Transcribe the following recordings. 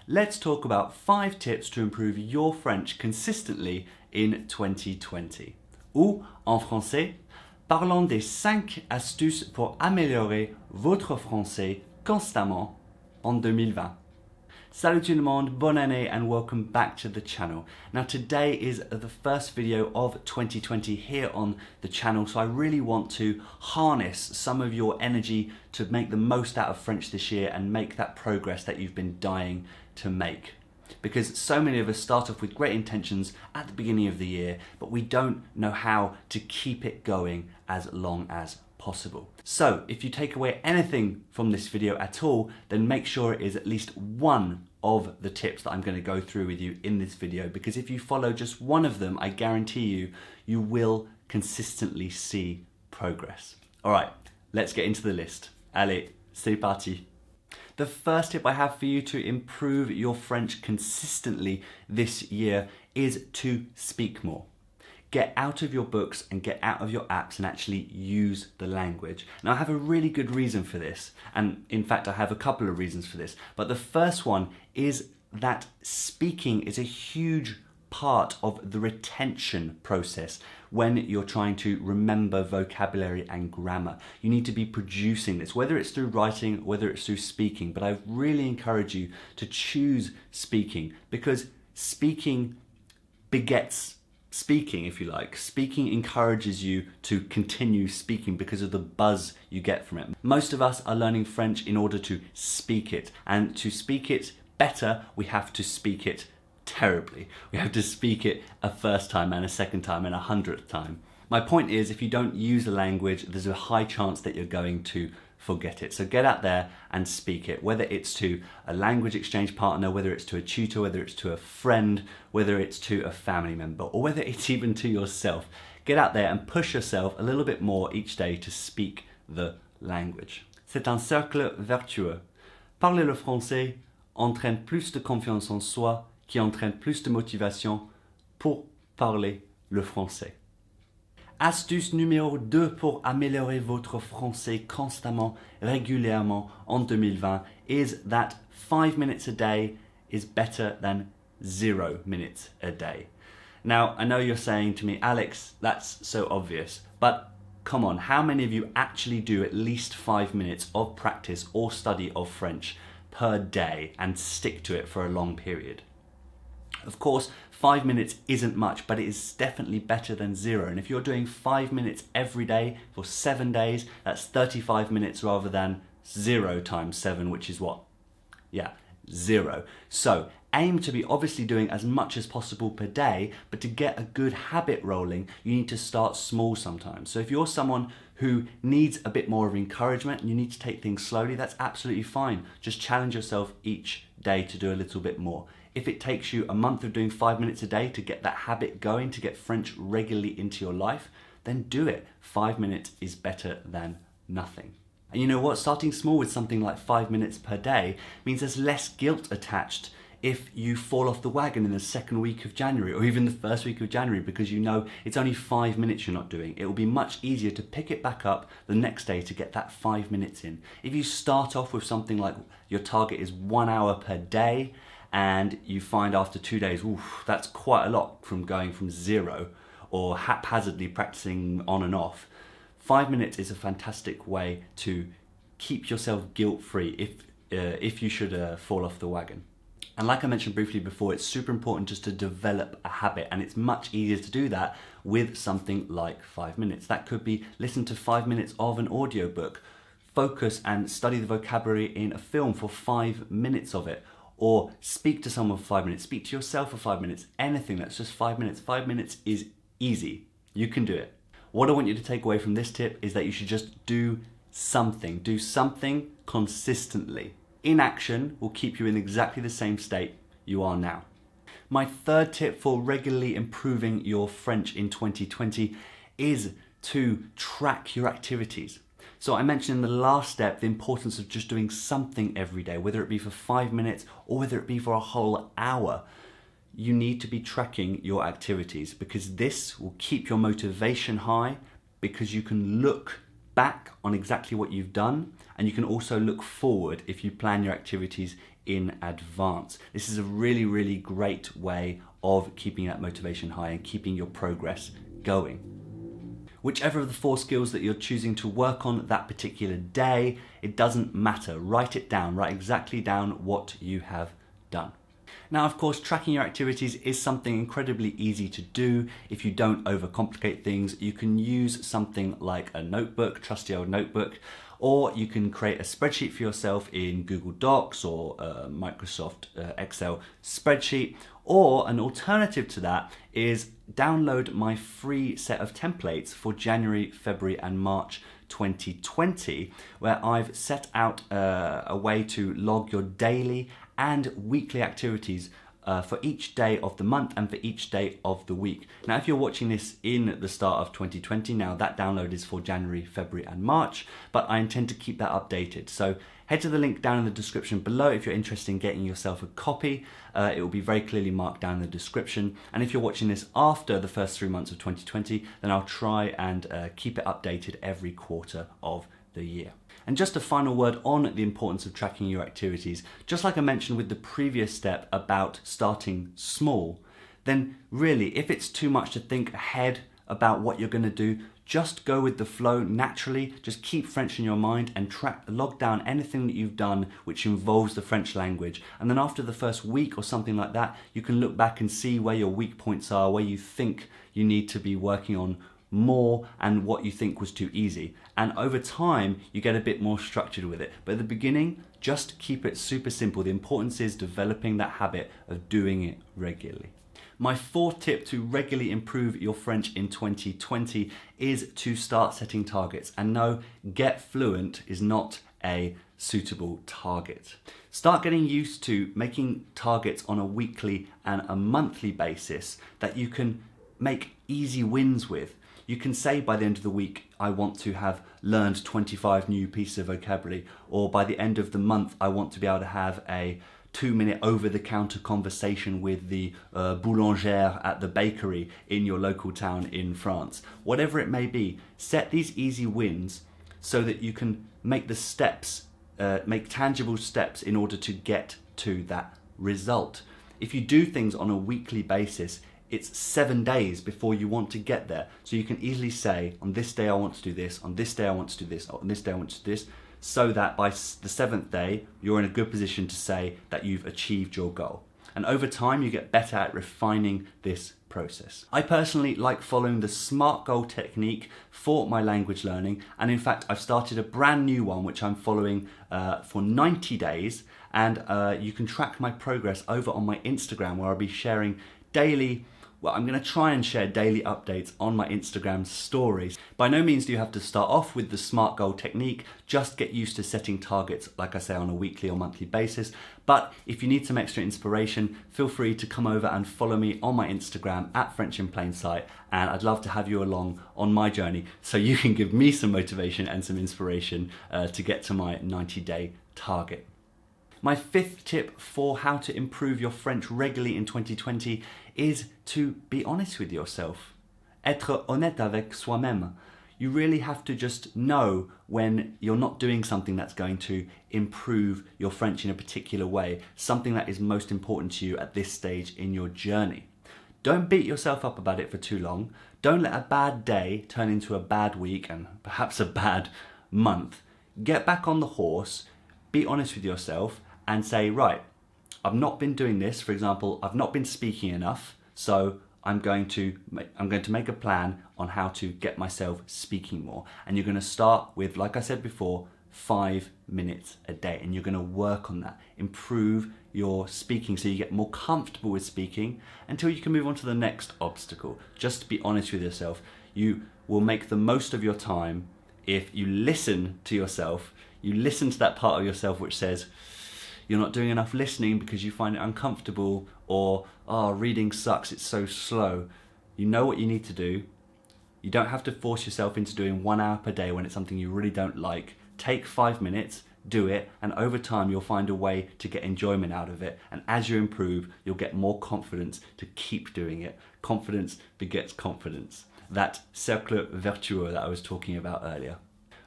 let's talk about 5 tips to improve your French consistently in 2020. Ou, en français, parlons des 5 astuces pour améliorer votre français constamment en 2020. Salut tout le monde, bonne année and welcome back to the channel. Now today is the first video of 2020 here on the channel, so I really want to harness some of your energy to make the most out of French this year and make that progress that you've been dying to make. Because so many of us start off with great intentions at the beginning of the year, but we don't know how to keep it going as long as possible. So if you take away anything from this video at all, then make sure it is at least one of the tips that I'm going to go through with you in this video, because if you follow just one of them, I guarantee you, you will consistently see progress. All right, let's get into the list. Allez, c'est parti. The first tip I have for you to improve your French consistently this year is to speak more. Get out of your books and get out of your apps and actually use the language. Now I have a really good reason for this, and in fact I have a couple of reasons for this, but the first one is that speaking is a huge part of the retention process when you're trying to remember vocabulary and grammar. You need to be producing this, whether it's through writing, whether it's through speaking, but I really encourage you to choose speaking, because speaking begets speaking, if you like. Speaking encourages you to continue speaking because of the buzz you get from it. Most of us are learning French in order to speak it, and to speak it better, we have to speak it terribly. We have to speak it a first time and a second time and a 100th time. My point is, if you don't use the language, there's a high chance that you're going to forget it. So get out there and speak it, whether it's to a language exchange partner, whether it's to a tutor, whether it's to a friend, whether it's to a family member, or whether it's even to yourself. Get out there and push yourself a little bit more each day to speak the language. C'est un cercle vertueux. Parler le français entraîne plus de confiance en soi, qui entraîne plus de motivation pour parler le français. Astuce numéro 2 pour améliorer votre français constamment, régulièrement en 2020 is that 5 minutes a day is better than 0 minutes a day. Now, I know you're saying to me, Alex, that's so obvious, but come on, how many of you actually do at least 5 minutes of practice or study of French per day and stick to it for a long period? Of course, 5 minutes isn't much, but it is definitely better than 0. And if you're doing 5 minutes every day for 7 days, that's 35 minutes rather than 0 times 7, which is what? Yeah, 0. So aim to be obviously doing as much as possible per day, but to get a good habit rolling, you need to start small sometimes. So if you're someone who needs a bit more of encouragement and you need to take things slowly, that's absolutely fine. Just challenge yourself each day to do a little bit more. If it takes you a month of doing 5 minutes a day to get that habit going, to get French regularly into your life, then do it. 5 minutes is better than nothing. And you know what? Starting small with something like 5 minutes per day means there's less guilt attached if you fall off the wagon in the second week of January or even the first week of January, because you know it's only 5 minutes you're not doing. It will be much easier to pick it back up the next day to get that 5 minutes in. If you start off with something like your target is 1 hour per day, and you find after 2 days, oof, that's quite a lot from going from 0 or haphazardly practicing on and off. 5 minutes is a fantastic way to keep yourself guilt-free if you should fall off the wagon. And like I mentioned briefly before, it's super important just to develop a habit, and it's much easier to do that with something like 5 minutes. That could be listen to 5 minutes of an audiobook, focus and study the vocabulary in a film for 5 minutes of it, or speak to someone for 5 minutes, speak to yourself for 5 minutes, anything that's just 5 minutes. 5 minutes is easy. You can do it. What I want you to take away from this tip is that you should just do something consistently. Inaction will keep you in exactly the same state you are now. My third tip for regularly improving your French in 2020 is to track your activities. So I mentioned in the last step the importance of just doing something every day, whether it be for 5 minutes or whether it be for a whole hour. You need to be tracking your activities, because this will keep your motivation high, because you can look back on exactly what you've done, and you can also look forward if you plan your activities in advance. This is a really, really great way of keeping that motivation high and keeping your progress going. Whichever of the 4 skills that you're choosing to work on that particular day, it doesn't matter. Write it down, write exactly down what you have done. Now, of course, tracking your activities is something incredibly easy to do. If you don't overcomplicate things, you can use something like a notebook, trusty old notebook, or you can create a spreadsheet for yourself in Google Docs or Microsoft Excel spreadsheet. Or an alternative to that is download my free set of templates for January, February and March 2020, where I've set out a way to log your daily and weekly activities for each day of the month and for each day of the week. Now, if you're watching this in the start of 2020, now that download is for January, February and March, but I intend to keep that updated. So head to the link down in the description below if you're interested in getting yourself a copy. It will be very clearly marked down in the description. And if you're watching this after the first 3 months of 2020, then I'll try and keep it updated every quarter of the year. And just a final word on the importance of tracking your activities. Just like I mentioned with the previous step about starting small, then really, if it's too much to think ahead about what you're going to do, just go with the flow naturally. Just keep French in your mind and log down anything that you've done which involves the French language. And then after the first week or something like that, you can look back and see where your weak points are, where you think you need to be working on more and what you think was too easy. And over time, you get a bit more structured with it. But at the beginning, just keep it super simple. The importance is developing that habit of doing it regularly. My 4th tip to regularly improve your French in 2020 is to start setting targets. And no, get fluent is not a suitable target. Start getting used to making targets on a weekly and a monthly basis that you can make easy wins with. You can say by the end of the week, I want to have learned 25 new pieces of vocabulary, or by the end of the month, I want to be able to have a 2-minute over-the-counter conversation with the boulangère at the bakery in your local town in France. Whatever it may be, set these easy wins so that you can make the steps, make tangible steps in order to get to that result. If you do things on a weekly basis, it's 7 days before you want to get there. So you can easily say, on this day I want to do this, on this day I want to do this, on this day I want to do this, so that by the 7th day, you're in a good position to say that you've achieved your goal. And over time, you get better at refining this process. I personally like following the SMART goal technique for my language learning. And in fact, I've started a brand new one, which I'm following for 90 days. And you can track my progress over on my Instagram, where I'll be sharing daily. Well, I'm going to try and share daily updates on my Instagram stories. By no means do you have to start off with the SMART goal technique. Just get used to setting targets, like I say, on a weekly or monthly basis. But if you need some extra inspiration, feel free to come over and follow me on my Instagram at French in Plain Sight. And I'd love to have you along on my journey so you can give me some motivation and some inspiration to get to my 90-day target. My 5th tip for how to improve your French regularly in 2020 is to be honest with yourself. Être honnête avec soi-même. You really have to just know when you're not doing something that's going to improve your French in a particular way, something that is most important to you at this stage in your journey. Don't beat yourself up about it for too long. Don't let a bad day turn into a bad week and perhaps a bad month. Get back on the horse, be honest with yourself, and say, right, I've not been doing this. For example, I've not been speaking enough, so I'm going to make a plan on how to get myself speaking more. And you're going to start with, like I said before, 5 minutes a day, and you're going to work on that. Improve your speaking so you get more comfortable with speaking until you can move on to the next obstacle. Just be honest with yourself. You will make the most of your time if you listen to yourself. You listen to that part of yourself which says, you're not doing enough listening because you find it uncomfortable, or, oh, reading sucks, it's so slow. You know what you need to do. You don't have to force yourself into doing 1 hour per day when it's something you really don't like. Take 5 minutes, do it, and over time you'll find a way to get enjoyment out of it. And as you improve, you'll get more confidence to keep doing it. Confidence begets confidence. That cercle vertueux that I was talking about earlier.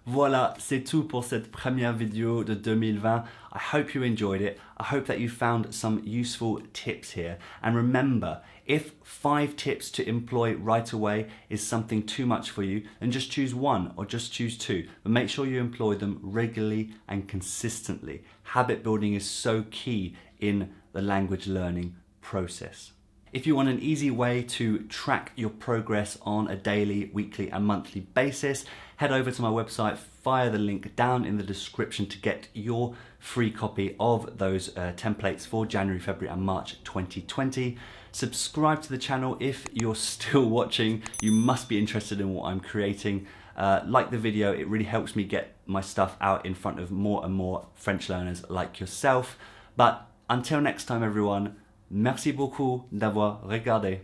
Voilà, c'est tout pour cette première vidéo de 2020. I hope you enjoyed it. I hope that you found some useful tips here. And remember, if 5 tips to employ right away is something too much for you, then just choose 1 or just choose 2. But make sure you employ them regularly and consistently. Habit building is so key in the language learning process. If you want an easy way to track your progress on a daily, weekly and monthly basis, head over to my website via the link down in the description to get your free copy of those templates for January, February and March 2020. Subscribe to the channel if you're still watching. You must be interested in what I'm creating. Like the video, it really helps me get my stuff out in front of more and more French learners like yourself. But until next time everyone, merci beaucoup d'avoir regardé.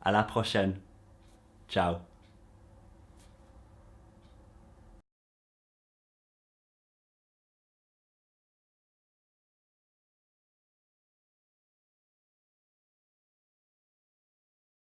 À la prochaine. Ciao.